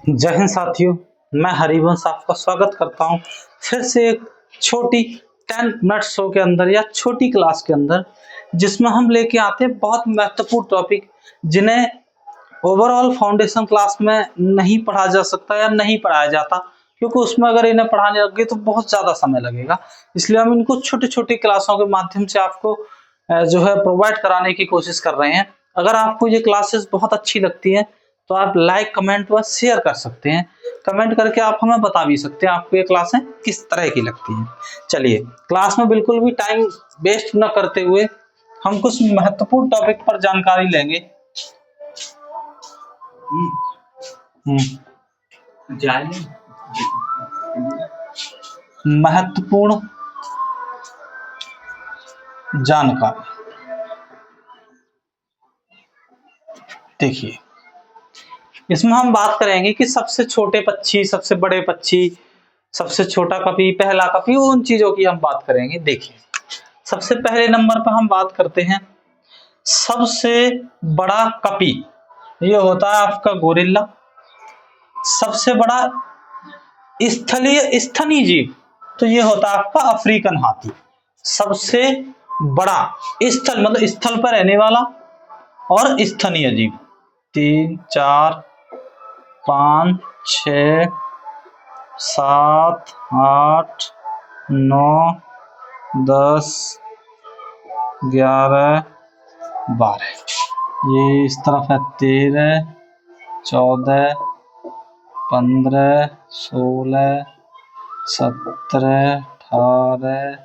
जय हिंद साथियों, मैं हरिवंश आपका स्वागत करता हूं फिर से एक छोटी 10 मिनट शो के अंदर या छोटी क्लास के अंदर, जिसमें हम लेके आते हैं बहुत महत्वपूर्ण टॉपिक जिन्हें ओवरऑल फाउंडेशन क्लास में नहीं पढ़ा जा सकता या नहीं पढ़ाया जाता, क्योंकि उसमें अगर इन्हें पढ़ाने लगे तो बहुत ज़्यादा समय लगेगा। इसलिए हम इनको छोटी छोटी क्लासों के माध्यम से आपको जो है प्रोवाइड कराने की कोशिश कर रहे हैं। अगर आपको ये क्लासेस बहुत अच्छी लगती है तो आप लाइक, कमेंट व शेयर कर सकते हैं। कमेंट करके आप हमें बता भी सकते हैं आपको ये क्लासें किस तरह की लगती हैं। चलिए, क्लास में बिल्कुल भी टाइम वेस्ट न करते हुए हम कुछ महत्वपूर्ण टॉपिक पर जानकारी लेंगे। महत्वपूर्ण जानकारी देखिए, इसमें हम बात करेंगे कि सबसे छोटे पक्षी, सबसे बड़े पक्षी, सबसे छोटा कपी, पहला कपी, उन चीजों की हम बात करेंगे। देखिए, सबसे पहले नंबर पर हम बात करते हैं सबसे बड़ा कपी, ये होता है आपका गोरिल्ला। सबसे बड़ा स्तनीय जीव तो ये होता है आपका अफ्रीकन हाथी। सबसे बड़ा स्थल मतलब स्थल पर रहने वाला और स्थनीय जीव 3, 4, 5, 6, 7, 8, 9, 10, 11, 12, ये इस तरफ है 13, 14, 15, 16, 17, 18,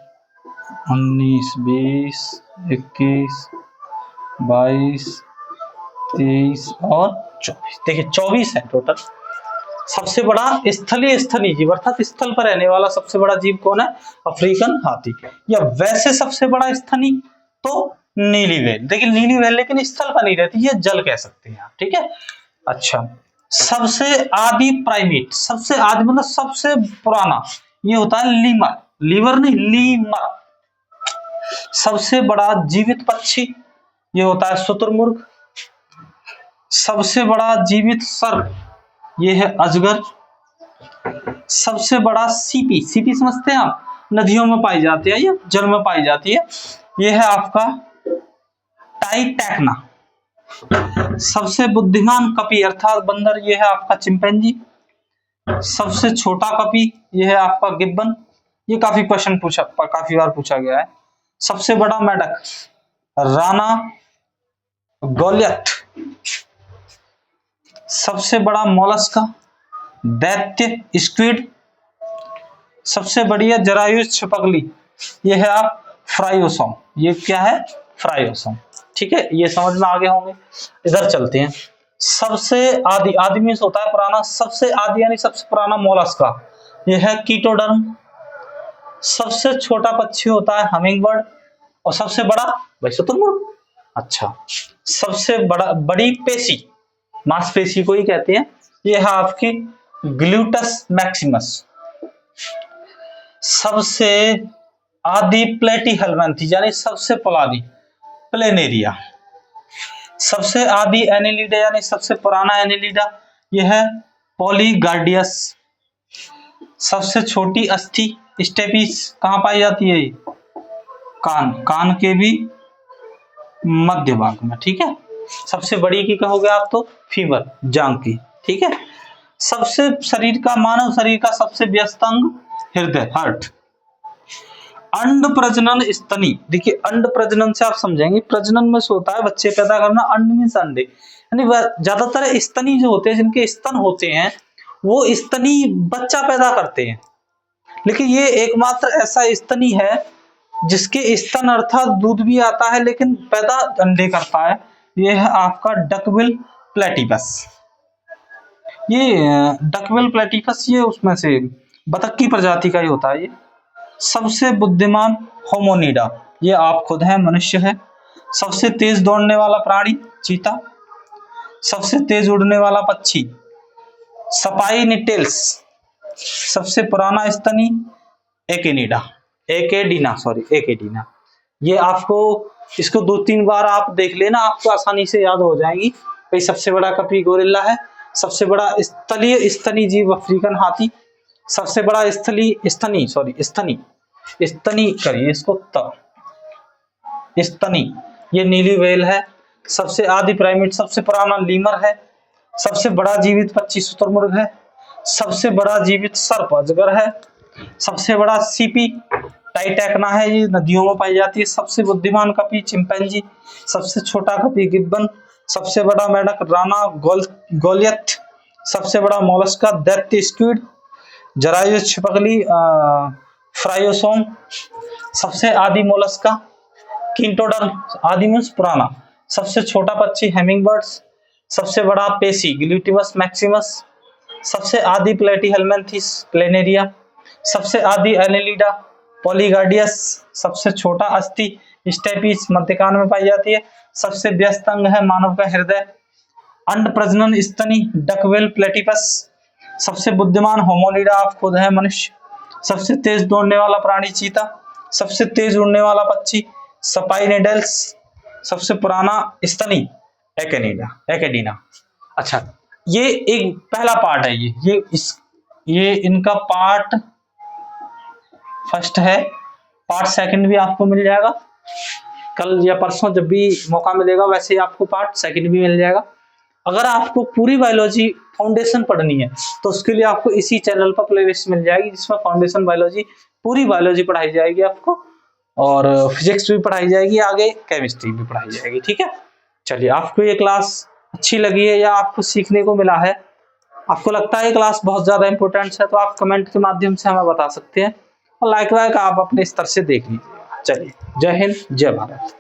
19, 20, 21, 22, 23 और 24। देखिए 24 है टोटल। सबसे बड़ा स्थनीय जीव अर्थात स्थल पर रहने वाला सबसे बड़ा जीव कौन है? अफ्रीकन हाथी। या वैसे सबसे बड़ा स्थनीय तो नीली व्हेल। देखिए नीली व्हेल लेकिन स्थल पर नहीं रहती, ये जल कह सकते हैं आप, ठीक है। अच्छा, सबसे आदि प्राइमेट, सबसे आदि मतलब सबसे पुराना, ये होता है लीमर। लीवर नहीं, लीमर। सबसे बड़ा जीवित पक्षी ये होता है शुतुरमुर्ग। सबसे बड़ा जीवित सर्प ये है अजगर। सबसे बड़ा सीपी, सीपी समझते हैं आप, नदियों में पाई जाती है, ये जल में पाई जाती है, ये है आपका टाइटैक्ना। सबसे बुद्धिमान कपी अर्थात बंदर ये है आपका चिंपैंजी। सबसे छोटा कपी ये है आपका गिब्बन। ये काफी बार पूछा गया है। सबसे बड़ा मेढक राना गोलियत। सबसे बड़ा मोलस्का दैत्य स्क्विड। सबसे बढ़िया जरायु छिपकली ये है आप फ्राइओसोम। ये क्या है? फ्राइओसोम। ठीक है, ये समझ में आगे होंगे। इधर चलते हैं। सबसे आदि, आदमी से होता है पुराना, सबसे आदि यानी सबसे पुराना मोलस्का ये है कीटोडर्म। सबसे छोटा पक्षी होता है हमिंग बर्ड। और सबसे बड़ा भाई शुतुरमुर्ग। अच्छा, सबसे बड़ी पेशी, मांसपेशी को ही कहते हैं, ये है आपकी ग्लूटस मैक्सिमस। सबसे आदि प्लेटीहेल्मिंथ यानी सबसे पुरानी प्लेनेरिया। सबसे आदि एनिलिडा यानी सबसे पुराना एनिलिडा ये है पॉलीगार्डियस। सबसे छोटी अस्थि स्टेपीज कहाँ पाई जाती है? कान के भी मध्य भाग में, ठीक है। सबसे बड़ी की कहोगे आप तो फीवर, जांग की, ठीक है। सबसे मानव शरीर का सबसे व्यस्त अंग हृदय, हार्ट। अंड प्रजनन स्तनी, देखिए अंड प्रजनन से आप समझेंगे, प्रजनन में से होता है बच्चे पैदा करना, अंड मींस अंडे, यानी ज्यादातर स्तनी जो होते हैं, जिनके स्तन होते हैं, वो स्तनी बच्चा पैदा करते हैं। लेकिन ये एकमात्र ऐसा स्तनी है जिसके स्तन अर्थात दूध भी आता है लेकिन पैदा अंडे करता है, ये है आपका डकविल प्लेटिपस। ये डकविल प्लेटिपस ये उसमें से बतख की प्रजाति का ही होता है। ये सबसे बुद्धिमान होमोनिडा, ये आप खुद हैं, मनुष्य है। सबसे तेज दौड़ने वाला प्राणी चीता। सबसे तेज उड़ने वाला पक्षी स्पाइनिटेल्स। सबसे पुराना स्तनी एकेडीना। ये आपको इसको 2-3 बार आप देख लेना, आपको आसानी से याद हो जाएगी। भाई सबसे बड़ा कपी गोरिल्ला है, सबसे बड़ा स्थलीय स्तनी जीव अफ्रीकन हाथी, सबसे बड़ा स्तनी करिए इसको स्तनी, ये नीली व्हेल है। सबसे आदि प्राइमेट, सबसे पुराना लीमर है। सबसे बड़ा जीवित पक्षी शुतुरमुर्ग है। सबसे बड़ा जीवित सर्प अजगर है। सबसे बड़ा सीपी टाइटैकना है, ये नदियों में पाई जाती है। सबसे बुद्धिमान कपी चिंपैंजी। सबसे छोटा कपी गिब्बन। सबसे बड़ा मेंढक राना गोलियथ। सबसे बड़ा मोलस्का दैत्य स्क्विड, जरायु छिपकली फ्रायोसोम। सबसे आदि मोलस्का किंटोडर्म, आदि मींस पुराना। सबसे छोटा पक्षी हेमिंगबर्ड्स। सबसे बड़ा पेशी ग्लूटिवस मैक्सिमस। सबसे आदि प्लेटीहेल्मिन्थस प्लेनेरिया। सबसे आदि एनेलिडा पॉलीगार्डियस। सबसे छोटा अस्थि स्टेपीज मध्यकान में पाई जाती है। सबसे व्यस्त अंग है मानव का हृदय। अंड प्रजनन स्तनी डकवेल प्लेटिपस। सबसे बुद्धिमान होमोनिडा, आप खुद है मनुष्य। सबसे तेज दौड़ने वाला प्राणी चीता। सबसे तेज उड़ने वाला पक्षी स्पाइनेडल्स। सबसे पुराना स्तनी एकेडीना। अच्छा, ये एक पहला पार्ट है, ये इनका पार्ट फर्स्ट है। पार्ट सेकंड भी आपको मिल जाएगा कल या परसों, जब भी मौका मिलेगा वैसे ही आपको पार्ट सेकंड भी मिल जाएगा। अगर आपको पूरी बायोलॉजी फाउंडेशन पढ़नी है तो उसके लिए आपको इसी चैनल पर प्लेलिस्ट मिल जाएगी, जिसमें फाउंडेशन बायोलॉजी, पूरी बायोलॉजी पढ़ाई जाएगी आपको, और फिजिक्स भी पढ़ाई जाएगी, आगे केमिस्ट्री भी पढ़ाई जाएगी। ठीक है, चलिए, आपको ये क्लास अच्छी लगी है या आपको सीखने को मिला है, आपको लगता है क्लास बहुत ज्यादा इंपॉर्टेंट है, तो आप कमेंट के माध्यम से हमें बता सकते हैं, और लाइक आप अपने स्तर से देख लीजिए। चलिए, जय हिंद, जय भारत।